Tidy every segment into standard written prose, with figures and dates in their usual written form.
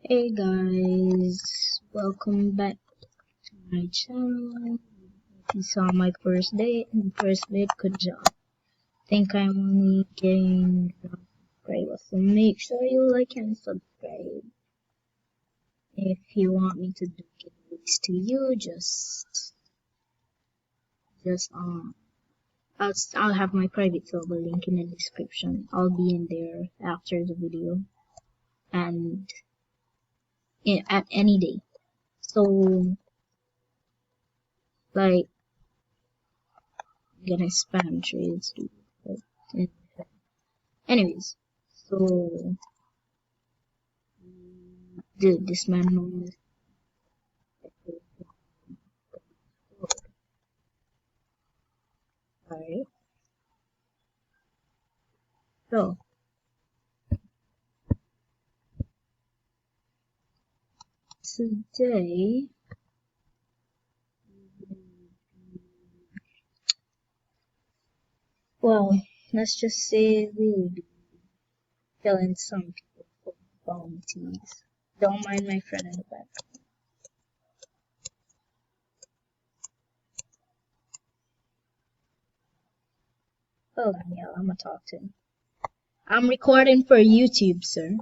Hey guys, welcome back to my channel. If you saw my first bit, good job. Think I'm only getting subscribers, so make sure you like and subscribe. If you want me to do giveaways to you, just I'll have my private server link in the description. I'll be in there after the video and at any day. So like getting spam trades, dude. But, anyways, so dude, this man knows. Alright, so today, well, let's just say we will be killing some people for bounties. Don't mind my friend in the back. Hold on, y'all. I'm gonna talk to him. I'm recording for YouTube, sir.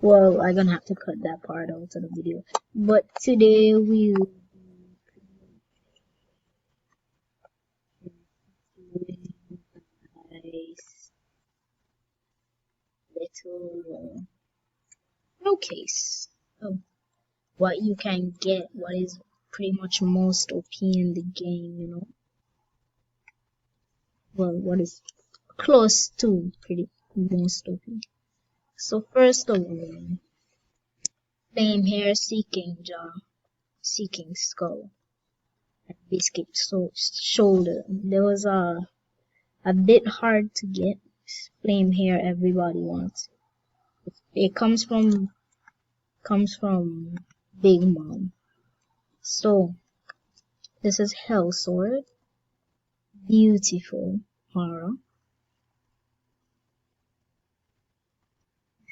Well, I'm gonna have to cut that part out of the video. But today we'll be doing nice little showcase of what you can get, what is pretty much most OP in the game, you know. Well, what is close to pretty most OP. So first of all, flame hair, seeking jaw, seeking skull, and biscuit shoulder. There was a bit hard to get. Flame hair, everybody wants. It comes from Big Mom. So this is Hell Sword, beautiful horror.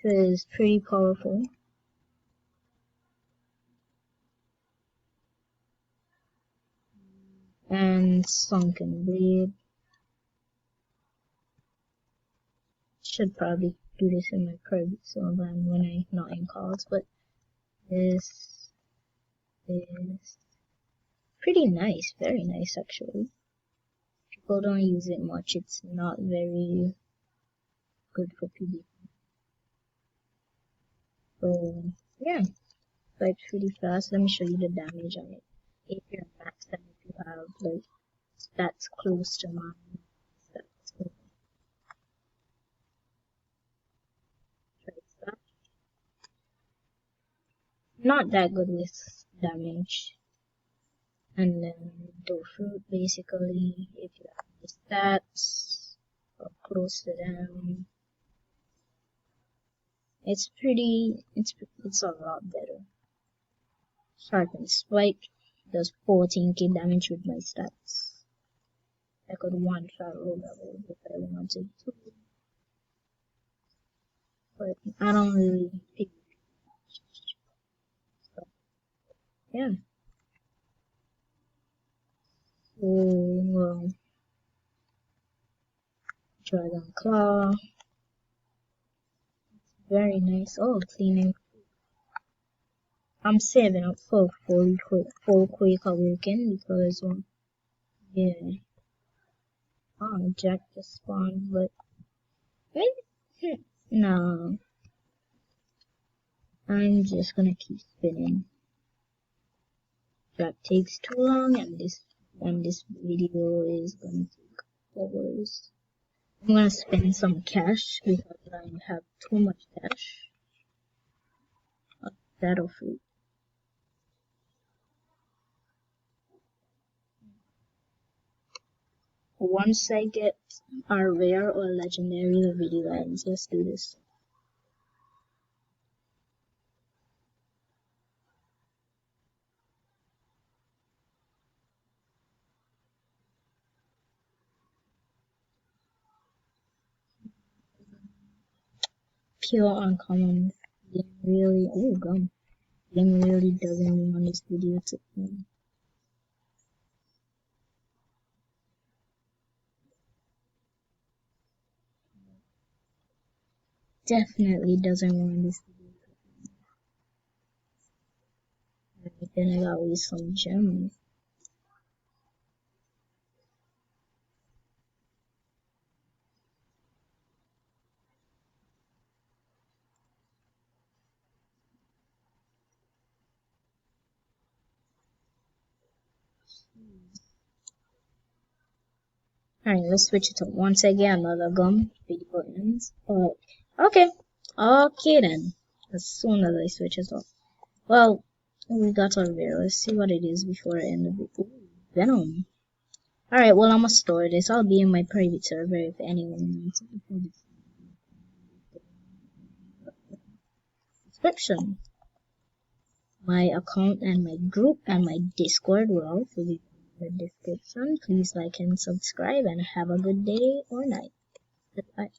It is pretty powerful. And Sunken Blade. Should probably do this in my private so then when I'm not in calls, but this is pretty nice, very nice actually. People don't use it much, it's not very good for PvP. So yeah, like pretty fast. Let me show you the damage on it. If you're max and if you have like stats close to mine. Stats close. Not that good with damage. And then do fruit basically if you have the stats or close to them. It's a lot better. Sharpen Spike does 14k damage with my stats. I could one shot low level if I wanted to. But I don't really pick stuff. Yeah. So Dragon Claw. Very nice. Oh, cleaning. I'm saving up for full quick awaken because yeah. Oh, Jack just spawned, but no. I'm just gonna keep spinning. Jack takes too long, and this video is gonna take hours. I'm gonna spend some cash because I have too much cash. Battlefield. Once I get a rare or legendary, the video ends. Let's do this. pure uncommon. Game really, oh gum. Game really doesn't want this video to end. Definitely doesn't want this video to end. Then I got with some gems. Alright, let's switch it to once again another gum. Video ends. Okay. Okay then. As soon as I switch it off. Well, we got our rare. Let's see what it is before I end the video. Ooh, Venom. Alright, well I'm gonna store this. I'll be in my private server if anyone wants it. Description. My account and my group and my Discord will also be in the description. Please like and subscribe and have a good day or night. Goodbye.